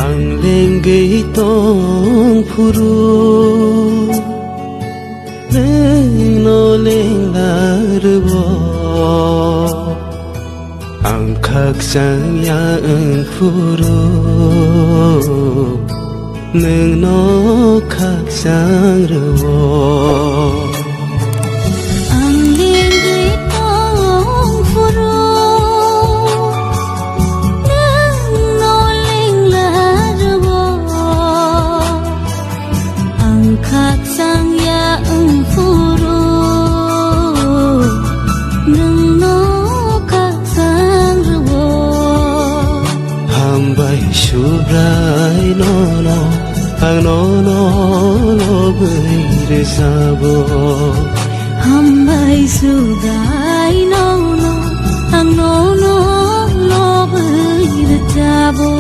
Ang lengge tong phuru neng no leng larbo ang khak sang ya ang phuru neng no khak sang rbo Subrai no no ang no no lo bơi sabo Hambai subrai no no ang no no lo bơi sabo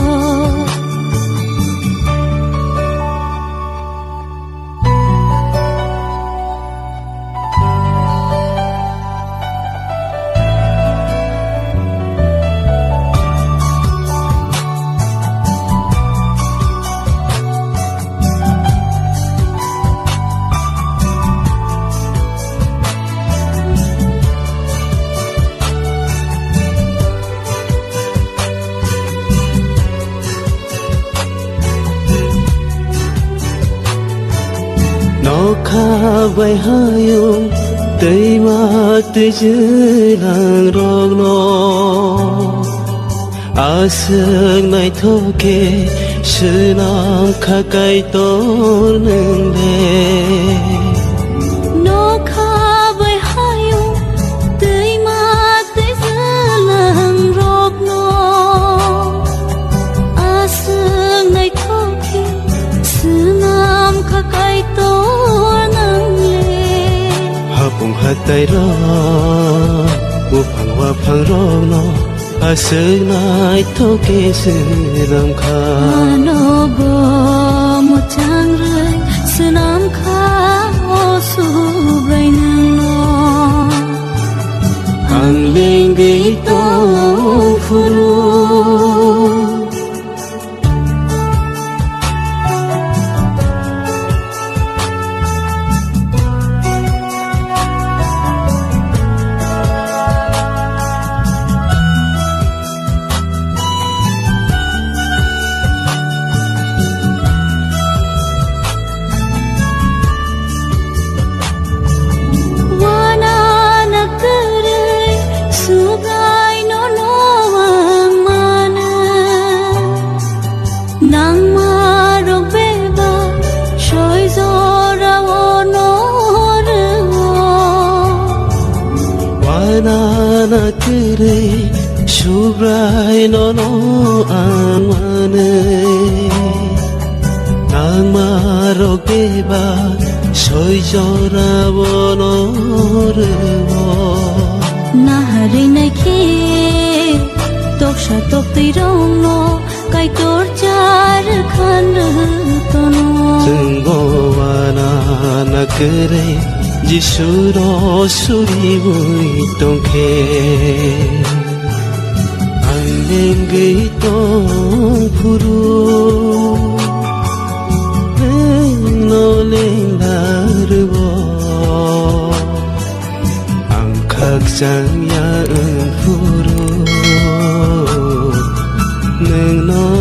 nó khá vậy hayung tây mà tây dưới làng rong lo à sương này thô kê sự nam khá cây tổ nương đê nó khá vậy hayung tây mà tây dưới làng rong lo à sương này thô kê sự nam khá cây tổ bùng hạt tay đó, u phang hoa phang rong nó, à sơi nai thâu kê sự nam kha. Nó bờ một trang rơi, sự nam kha ô su bay nang nó. Ang lên ghế tông phuru. Na tere subrai no no amane nang maroke ba soi jora bono rewo na hari nai khi tok sha tok ti rong no kai tor char khan to no sungbo wana na kere Jisuro suri bui tongke ang lengge tong phuru no leng larbo ang khak sang ya phuru neng no